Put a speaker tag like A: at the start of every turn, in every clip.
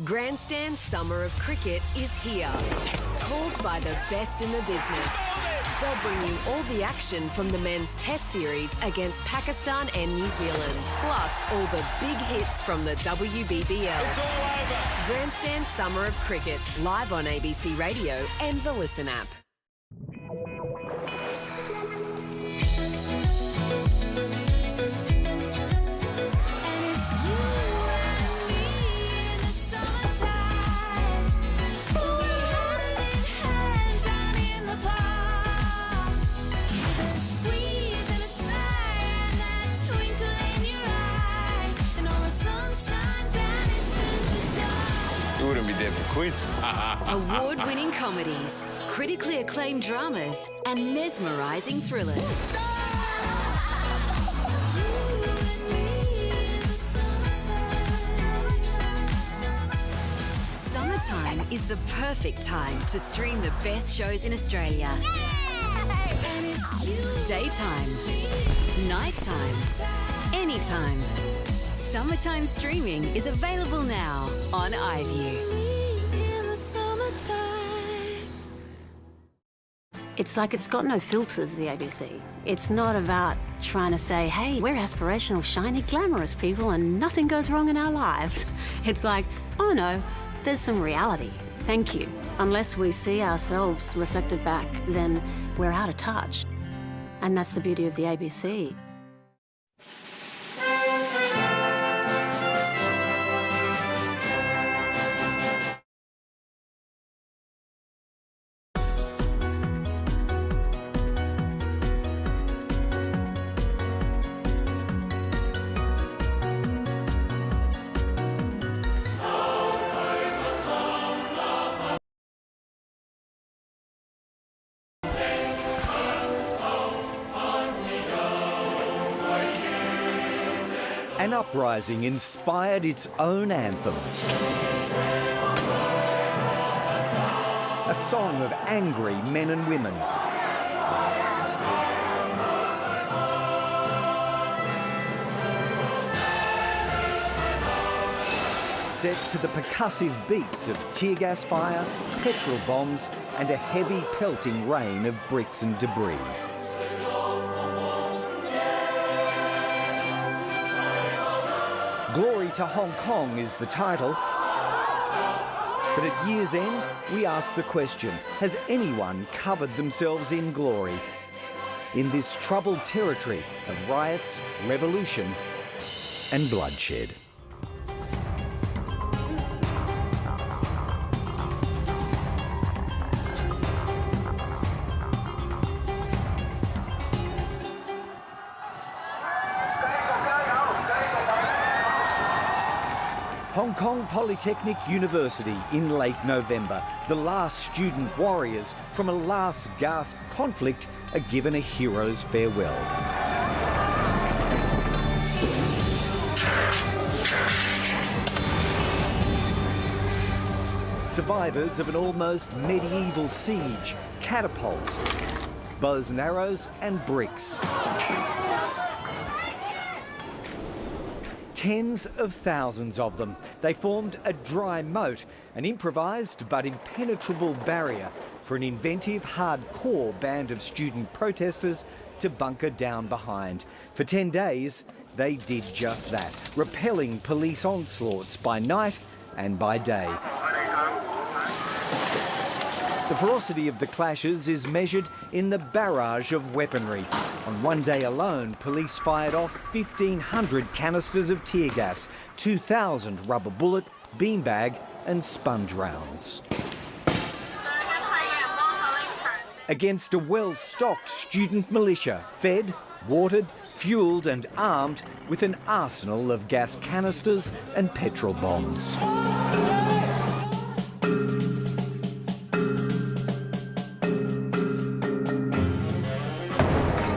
A: Grandstand Summer of Cricket is here. Called by the best in the business. They'll bring you all the action from the men's Test series against Pakistan and New Zealand, plus all the big hits from the WBBL.
B: It's all over.
A: Grandstand Summer of Cricket, live on ABC Radio and the Listen app.
B: You wouldn't be there for quiz.
A: Award-winning comedies, critically acclaimed dramas, and mesmerising thrillers. Summertime is the perfect time to stream the best shows in Australia. Daytime, nighttime, anytime. Summertime streaming is available now on iView.
C: It's like it's got no filters, the ABC. It's not about trying to say, hey, we're aspirational, shiny, glamorous people and nothing goes wrong in our lives. It's like, oh no, there's some reality. Thank you. Unless we see ourselves reflected back, then we're out of touch. And that's the beauty of the ABC.
D: An uprising inspired its own anthem. A song of angry men and women. Set to the percussive beats of tear gas fire, petrol bombs, and a heavy pelting rain of bricks and debris. Glory to Hong Kong is the title. But at year's end, we ask the question, has anyone covered themselves in glory? In this troubled territory of riots, revolution and bloodshed. Hong Kong Polytechnic University in late November. The last student warriors from a last gasp conflict are given a hero's farewell. Survivors of an almost medieval siege, catapults, bows and arrows and bricks. Tens of thousands of them. They formed a dry moat, an improvised but impenetrable barrier for an inventive, hardcore band of student protesters to bunker down behind. For 10 days, they did just that, repelling police onslaughts by night and by day. The ferocity of the clashes is measured in the barrage of weaponry. On one day alone, police fired off 1,500 canisters of tear gas, 2,000 rubber bullet, beanbag and sponge rounds. Against a well-stocked student militia, fed, watered, fuelled and armed with an arsenal of gas canisters and petrol bombs.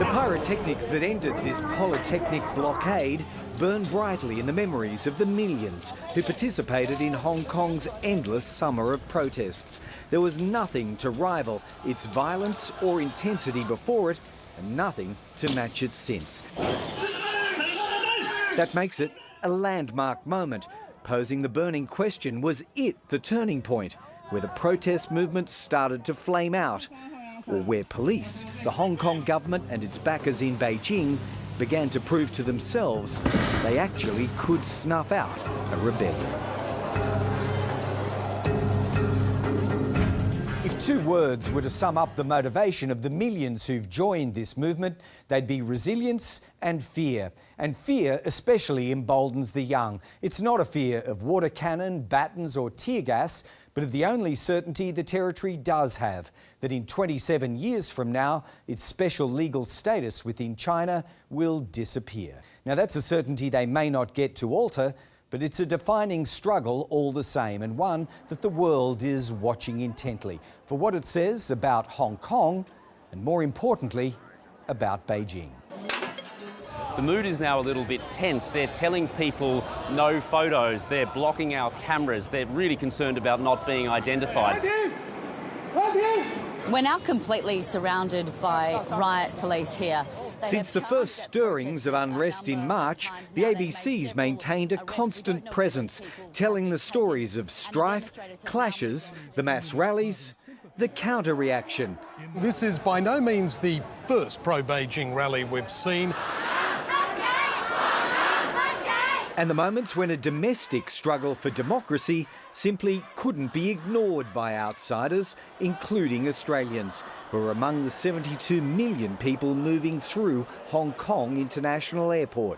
D: Pyrotechnics that ended this polytechnic blockade burn brightly in the memories of the millions who participated in Hong Kong's endless summer of protests. There was nothing to rival its violence or intensity before it, and nothing to match it since. That makes it a landmark moment. posing the burning question, was it the turning point where the protest movement started to flame out? Or where police, the Hong Kong government and its backers in Beijing began to prove to themselves they actually could snuff out a rebellion? If two words were to sum up the motivation of the millions who've joined this movement, they'd be resilience and fear. And fear especially emboldens the young. It's not a fear of water cannon, batons or tear gas, but of the only certainty the territory does have, that in 27 years from now, its special legal status within China will disappear. Now that's a certainty they may not get to alter, but it's a defining struggle all the same, and one that the world is watching intently for what it says about Hong Kong and, more importantly, about Beijing.
E: The mood is now a little bit tense. They're telling people no photos. They're blocking our cameras. They're really concerned about not being identified.
F: We're now completely surrounded by riot police here.
D: Since the first stirrings of unrest in March, the ABC's maintained a constant presence, telling the stories of strife, clashes, the mass rallies, the counter-reaction.
G: This is by no means the first pro-Beijing rally we've seen.
D: And the moments when a domestic struggle for democracy simply couldn't be ignored by outsiders, including Australians, who are among the 72 million people moving through Hong Kong International Airport.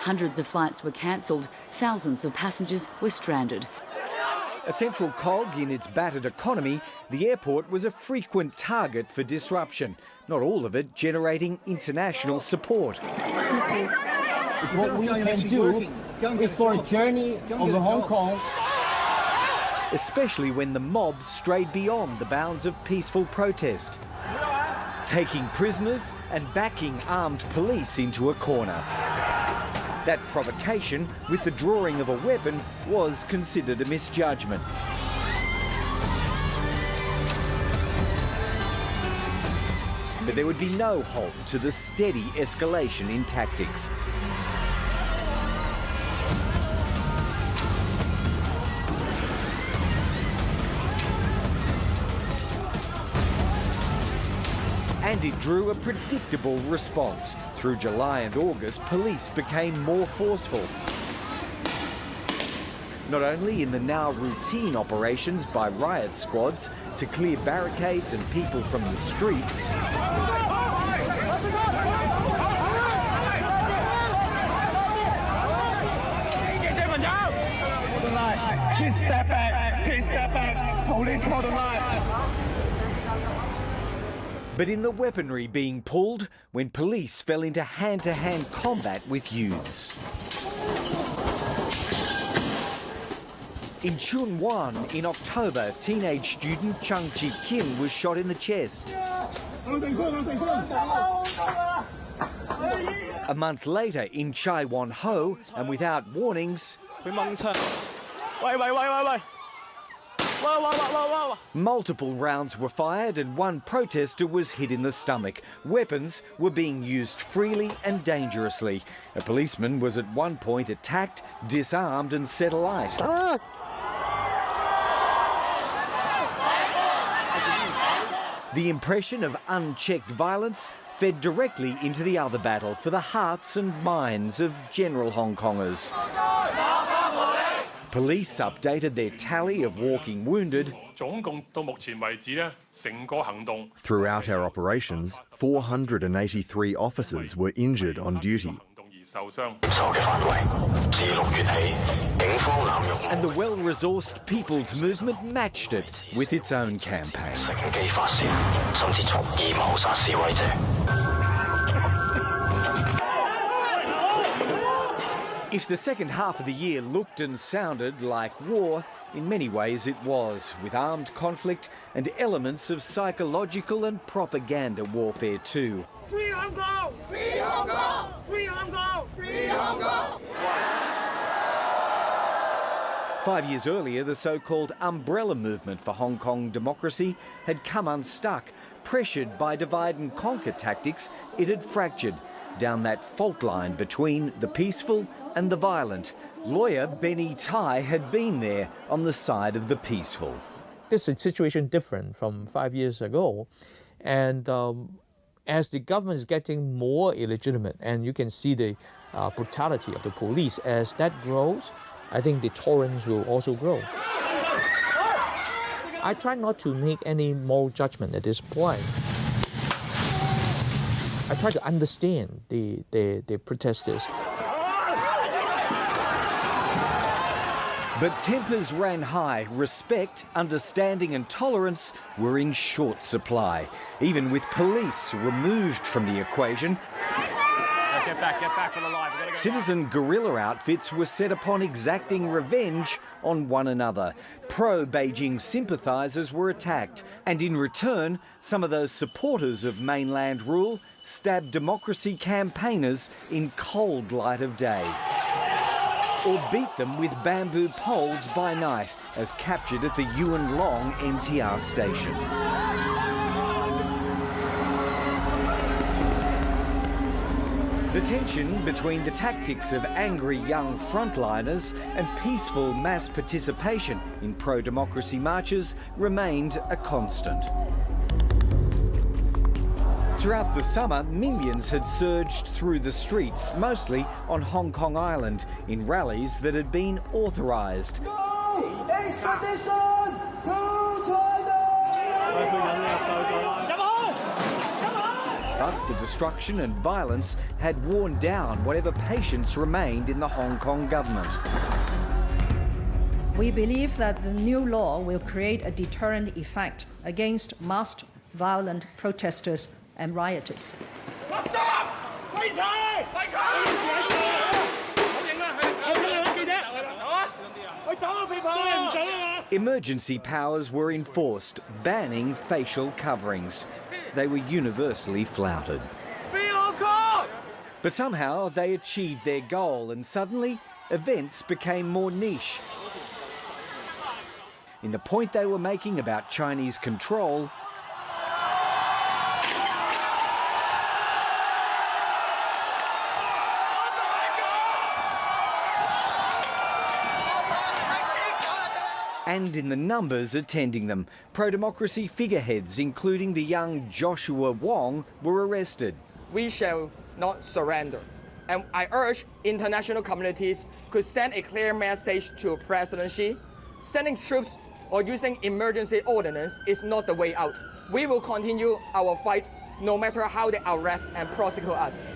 F: Hundreds of flights were cancelled, thousands of passengers were stranded.
D: A central cog in its battered economy, the airport was a frequent target for disruption, not all of it generating international support.
H: What we can do is for a journey over Hong Kong.
D: Especially when the mob strayed beyond the bounds of peaceful protest, taking prisoners and backing armed police into a corner. That provocation, with the drawing of a weapon, was considered a misjudgment. But there would be no halt to the steady escalation in tactics. And it drew a predictable response. Through July and August, police became more forceful. Not only in the now routine operations by riot squads to clear barricades and people from the streets,
B: Step back, police hold the line.
D: but in the weaponry being pulled when police fell into hand-to-hand combat with youths. In Chun Wan in October, teenage student Chung Chi Kim was shot in the chest. A month later in Chai Wan Ho, and without warnings, multiple rounds were fired and one protester was hit in the stomach. Weapons were being used freely and dangerously. A policeman was at one point attacked, disarmed and set alight. The impression of unchecked violence fed directly into the other battle for the hearts and minds of general Hong Kongers. Police updated their tally of walking wounded.
I: Throughout our operations, 483 officers were injured on duty.
D: And the well-resourced People's Movement matched it with its own campaign. If the second half of the year looked and sounded like war, in many ways it was, with armed conflict and elements of psychological and propaganda warfare too.
J: Free Hong Kong! Free Hong Kong! Free Hong Kong! Free Hong Kong!
D: 5 years earlier, the so-called umbrella movement for Hong Kong democracy had come unstuck. Pressured by divide and conquer tactics, it had fractured. down that fault line between the peaceful and the violent. Lawyer Benny Tai had been there on the side of the peaceful.
K: This is a situation different from 5 years ago. And as the government is getting more illegitimate, and you can see the brutality of the police, as that grows, I think the tolerance will also grow. I try not to make any moral judgment at this point. I try to understand the protesters.
D: But tempers ran high. Respect, understanding and tolerance were in short supply. Even with police removed from the equation,
B: Get back for the live.
D: citizen guerrilla outfits were set upon exacting revenge on one another. Pro-Beijing sympathisers were attacked, and in return, some of those supporters of mainland rule stabbed democracy campaigners in cold light of day, or beat them with bamboo poles by night, as captured at the Yuan Long MTR station. The tension between the tactics of angry young frontliners and peaceful mass participation in pro-democracy marches remained a constant. Throughout the summer, millions had surged through the streets, mostly on Hong Kong Island, in rallies that had been authorised.
J: No extradition to China!
D: But the destruction and violence had worn down whatever patience remained in the Hong Kong government.
L: We believe that the new law will create a deterrent effect against masked violent protesters and rioters.
D: Emergency powers were enforced, banning facial coverings. They were universally flouted. But somehow they achieved their goal, and suddenly events became more niche. In the point they were making about Chinese control, and in the numbers attending them. Pro-democracy figureheads, including the young Joshua Wong, were arrested.
M: We shall not surrender. And I urge international communities could send a clear message to President Xi. Sending troops or using emergency ordinance is not the way out. We will continue our fight no matter how they arrest and prosecute us.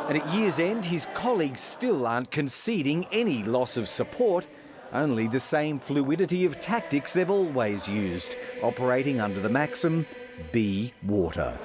D: And at year's end, his colleagues still aren't conceding any loss of support, only the same fluidity of tactics they've always used, operating under the maxim, be water.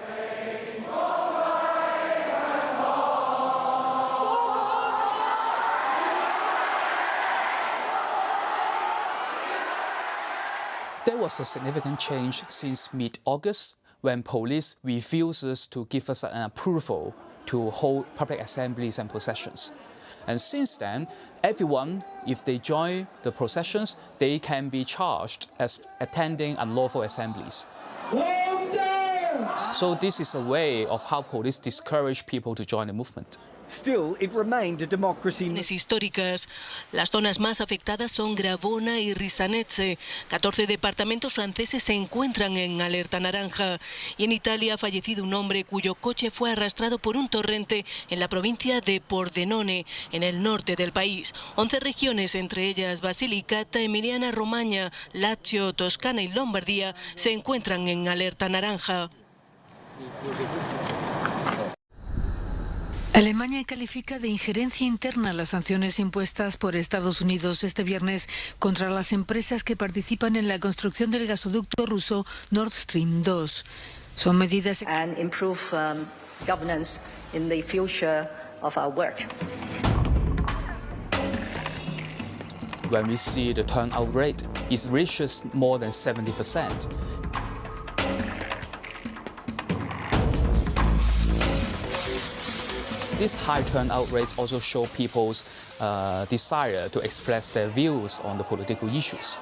N: There was a significant change since mid-August when police refuses to give us an approval to hold public assemblies and processions. And since then, everyone, if they join the processions, they can be charged as attending unlawful assemblies. So this is a way of how police discourage people to join the movement.
D: Still, it remained a democracy.
O: Históricas. Las zonas más afectadas son Gravona y Risanetse. 14 departamentos franceses se encuentran en alerta naranja. Y en Italia ha fallecido un hombre cuyo coche fue arrastrado por un torrente en la provincia de Pordenone, en el norte del país. 11 regiones, entre ellas Basilicata, Emilia-Romagna, Lazio, Toscana y Lombardía, se encuentran en alerta naranja.
P: Alemania califica de injerencia interna las sanciones impuestas por Estados Unidos este viernes contra las empresas que participan en la construcción del gasoducto ruso Nord Stream 2. Son medidas
L: and improve governance in the future of our work.
N: When we see the turnout rate, it reaches more than 70%. These high turnout rates also show people's desire to express their views on the political issues.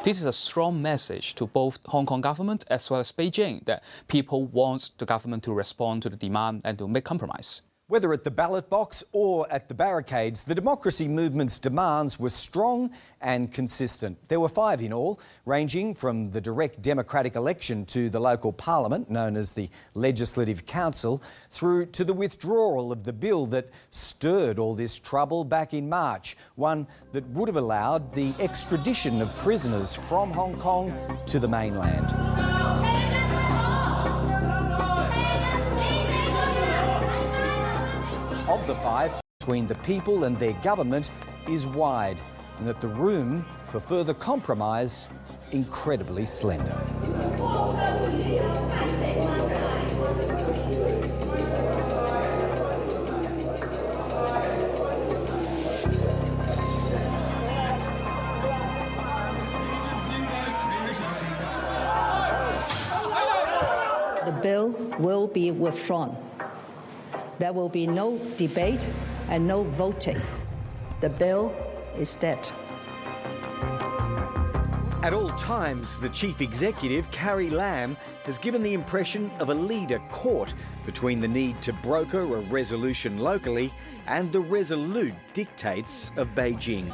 N: This is a strong message to both Hong Kong government as well as Beijing that people want the government to respond to the demand and to make compromise.
D: Whether at the ballot box or at the barricades, the democracy movement's demands were strong and consistent. There were 5 in all, ranging from the direct democratic election to the local parliament, known as the Legislative Council, through to the withdrawal of the bill that stirred all this trouble back in March, one that would have allowed the extradition of prisoners from Hong Kong to the mainland. Of the 5, between the people and their government is wide, and that the room for further compromise incredibly slender.
L: The bill will be withdrawn. There will be no debate and no voting. The bill is dead.
D: At all times, the chief executive, Carrie Lam, has given the impression of a leader caught between the need to broker a resolution locally and the resolute dictates of Beijing.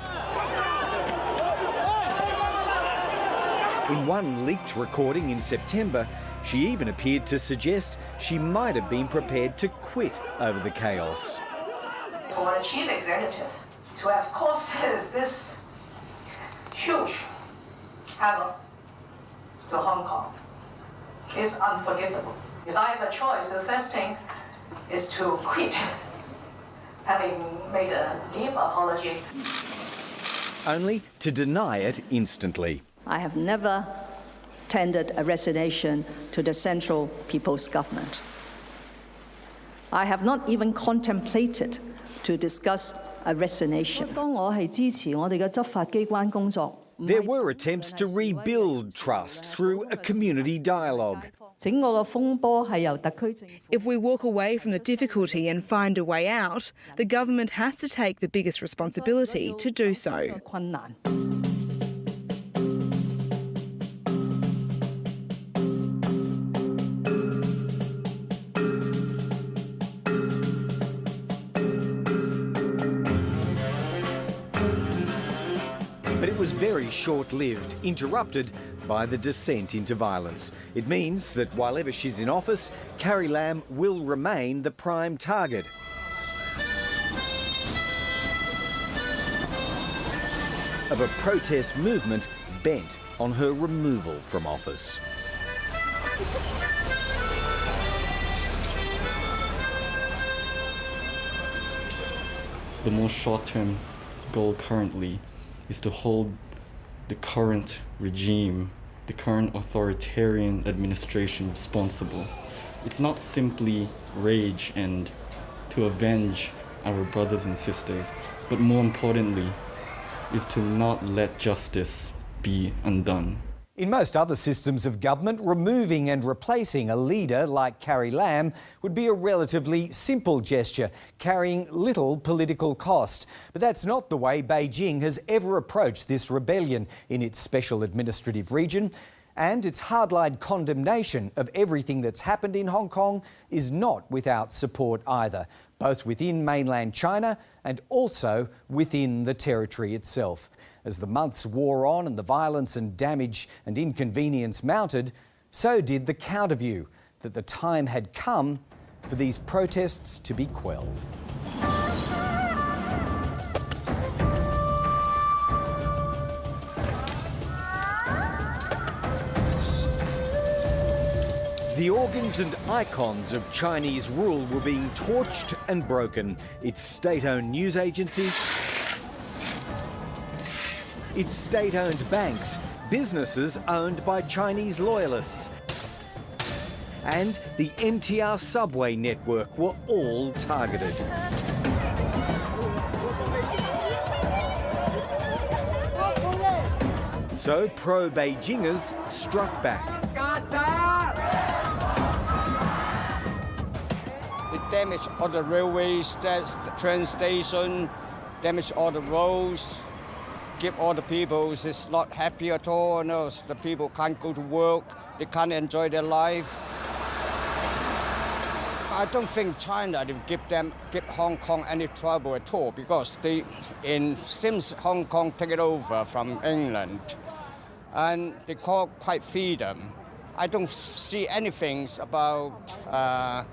D: In one leaked recording in September, she even appeared to suggest she might have been prepared to quit over the chaos.
Q: For a chief executive to have caused this huge havoc to Hong Kong is unforgivable. If I have a choice, the first thing is to quit, having made a deep apology.
D: Only to deny it instantly.
L: I have never tendered a resignation to the Central People's Government. I have not even contemplated to discuss a resignation.
D: There were attempts to rebuild trust through a community dialogue.
R: If we walk away from the difficulty and find a way out, the government has to take the biggest responsibility to do so.
D: But it was very short-lived, interrupted by the descent into violence. It means that while ever she's in office, Carrie Lam will remain the prime target. Of a protest movement bent on her removal from office.
S: The most short-term goal currently is to hold the current regime, the current authoritarian administration responsible. It's not simply rage and to avenge our brothers and sisters, but more importantly, is to not let justice be undone.
D: In most other systems of government, removing and replacing a leader like Carrie Lam would be a relatively simple gesture, carrying little political cost. But that's not the way Beijing has ever approached this rebellion in its special administrative region. And its hardline condemnation of everything that's happened in Hong Kong is not without support either, both within mainland China and also within the territory itself. As the months wore on and the violence and damage and inconvenience mounted, so did the counterview that the time had come for these protests to be quelled. The organs and icons of Chinese rule were being torched and broken. Its state-owned news agency, its state-owned banks, businesses owned by Chinese loyalists, and the MTR subway network were all targeted. So pro-Beijingers struck back.
T: It damaged all the railways, train station, damaged all the roads, give all the people is not happy at all. No, the people can't go to work, they can't enjoy their life. I don't think China will give Hong Kong any trouble at all because since Hong Kong take it over from England, and they call quite freedom. I don't see anything about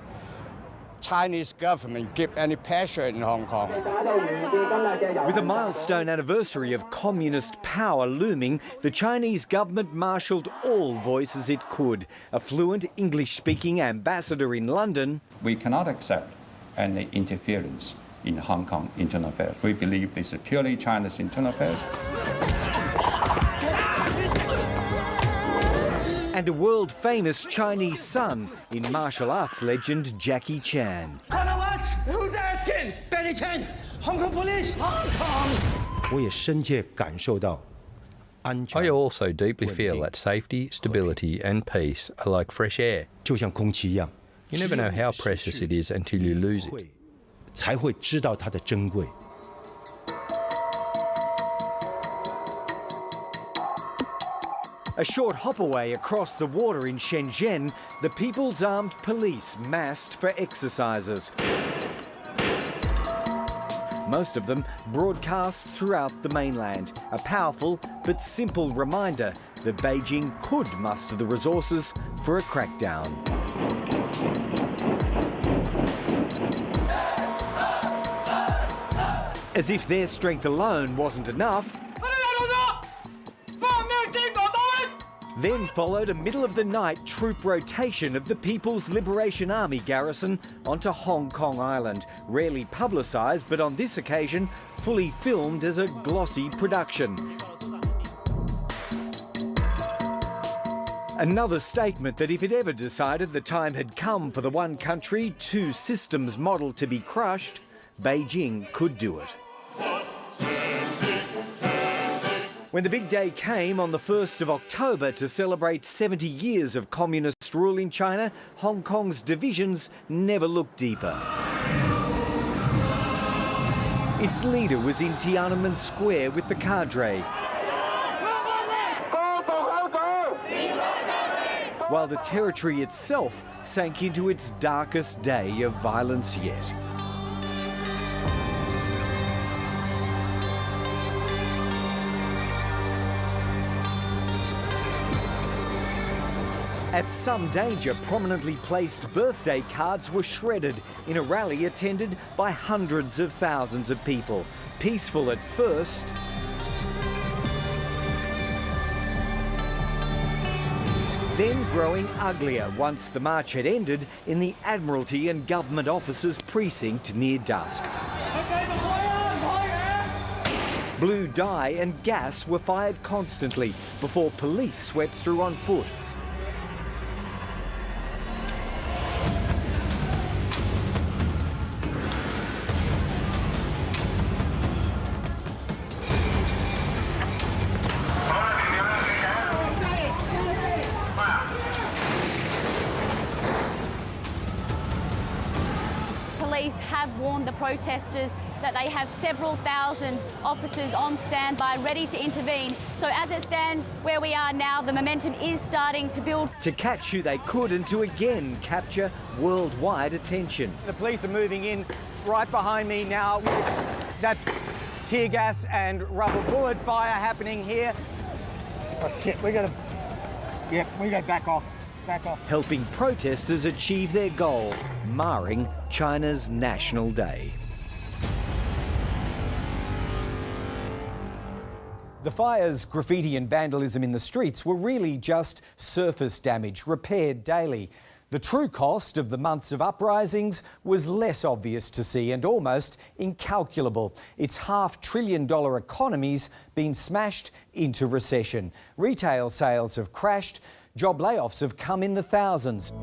T: Chinese government give any pressure in Hong Kong.
D: With a milestone anniversary of communist power looming, the Chinese government marshalled all voices it could. A fluent English-speaking ambassador in London.
U: We cannot accept any interference in Hong Kong internal affairs. We believe this is purely China's internal affairs.
D: And a world-famous Chinese son in martial arts legend Jackie Chan.
J: Who's asking? Betty Chen, Hong Kong police, Hong Kong.
V: I also deeply feel that safety, stability and peace are like fresh air. You never know how precious it is until you lose it.
D: A short hop away across the water in Shenzhen, the People's Armed Police massed for exercises. Most of them broadcast throughout the mainland, a powerful but simple reminder that Beijing could muster the resources for a crackdown. As if their strength alone wasn't enough, then followed a middle-of-the-night troop rotation of the People's Liberation Army garrison onto Hong Kong Island. Rarely publicised, but on this occasion, fully filmed as a glossy production. Another statement that if it ever decided the time had come for the one country, two systems model to be crushed, Beijing could do it. When the big day came on the 1st of October to celebrate 70 years of communist rule in China, Hong Kong's divisions never looked deeper. Its leader was in Tiananmen Square with the cadre, while the territory itself sank into its darkest day of violence yet. At some danger, prominently placed birthday cards were shredded in a rally attended by hundreds of thousands of people. Peaceful at first, then growing uglier once the march had ended in the Admiralty and Government Officers precinct near dusk. Blue dye and gas were fired constantly before police swept through on foot.
W: Police have warned the protesters that they have several thousand officers on standby ready to intervene. So as it stands where we are now, the momentum is starting to build.
D: To catch who they could and to again capture worldwide attention.
M: The police are moving in right behind me now. That's tear gas and rubber bullet fire happening here. Oh shit, we gotta back off.
D: Helping protesters achieve their goal, marring China's National Day. The fires, graffiti and vandalism in the streets were really just surface damage, repaired daily. The true cost of the months of uprisings was less obvious to see and almost incalculable. Its $500 billion economy's been smashed into recession. Retail sales have crashed. Job layoffs have come in the thousands.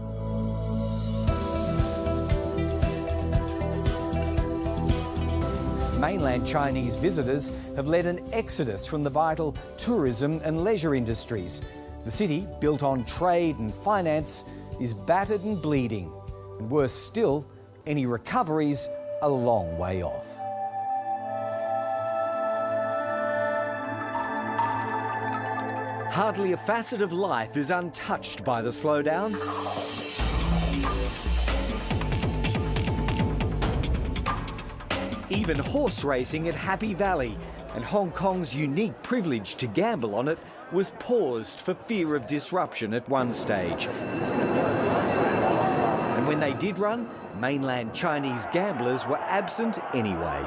D: Mainland Chinese visitors have led an exodus from the vital tourism and leisure industries. The city, built on trade and finance, is battered and bleeding. And worse still, any recovery's a long way off. Hardly a facet of life is untouched by the slowdown. Even horse racing at Happy Valley and Hong Kong's unique privilege to gamble on it was paused for fear of disruption at one stage. And when they did run, mainland Chinese gamblers were absent anyway.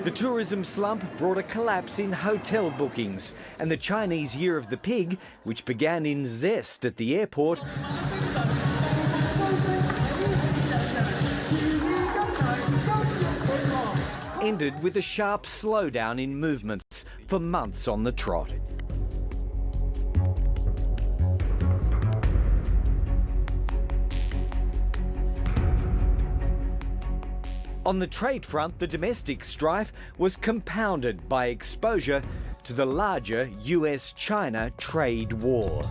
D: The tourism slump brought a collapse in hotel bookings, and the Chinese Year of the Pig, which began in zest at the airport, ended with a sharp slowdown in movements for months on the trot. On the trade front, the domestic strife was compounded by exposure to the larger US-China trade war.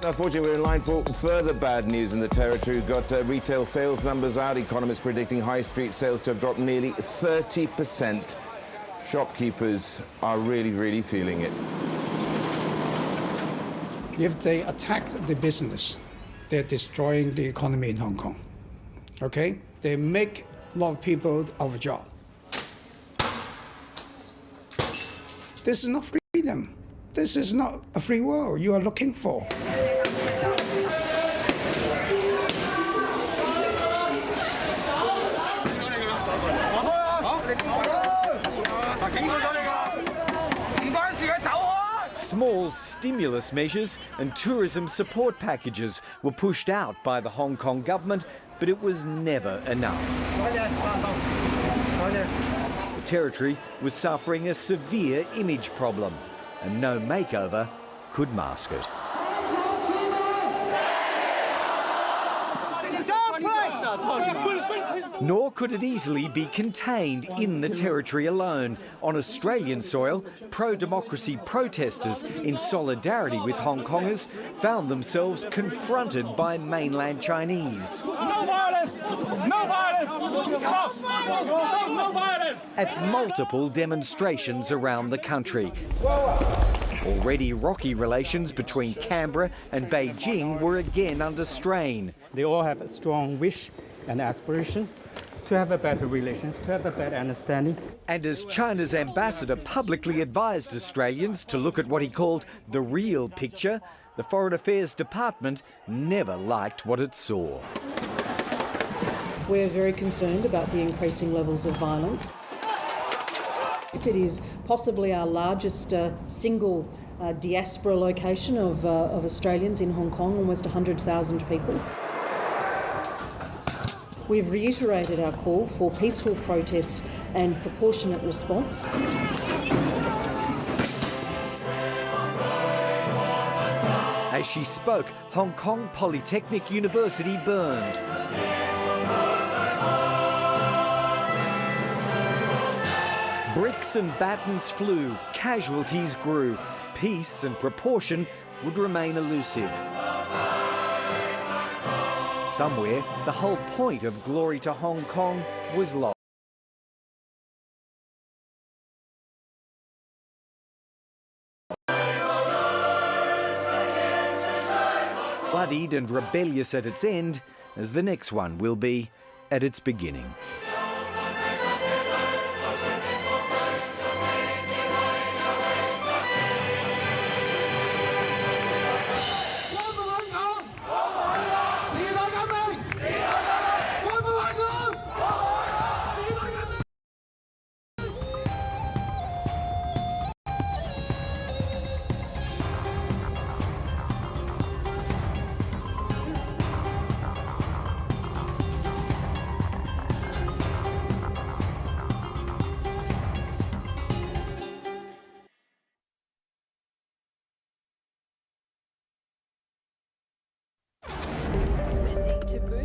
A: Unfortunately, we're in line for further bad news in the territory. We've got retail sales numbers out. Economists predicting high street sales to have dropped nearly 30%. Shopkeepers are really feeling it.
C: If they attack the business, they're destroying the economy in Hong Kong. Okay? They make a lot of people out of a job. This is not freedom. This is not a free world you are looking for.
D: Small stimulus measures and tourism support packages were pushed out by the Hong Kong government, but it was never enough. The territory was suffering a severe image problem, and no makeover could mask it. Nor could it easily be contained in the territory alone. On Australian soil, pro-democracy protesters in solidarity with Hong Kongers found themselves confronted by mainland Chinese.
J: No violence! No violence! No violence!
D: At multiple demonstrations around the country. Already rocky relations between Canberra and Beijing were again under strain.
E: They all have a strong wish and aspiration to have a better relations, to have a better understanding.
D: And as China's ambassador publicly advised Australians to look at what he called the real picture, the Foreign Affairs Department never liked what it saw.
X: We're very concerned about the increasing levels of violence. It is possibly our largest single diaspora location of Australians in Hong Kong, almost 100,000 people. We've reiterated our call for peaceful protest and proportionate response.
D: As she spoke, Hong Kong Polytechnic University burned. Bricks and battens flew, casualties grew. Peace and proportion would remain elusive. Somewhere, the whole point of glory to Hong Kong was lost. Bloodied and rebellious at its end, as the next one will be at its beginning.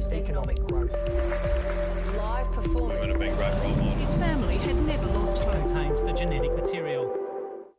Y: Economic growth. Live performance. His family had never lost hope. Contains the genetic material.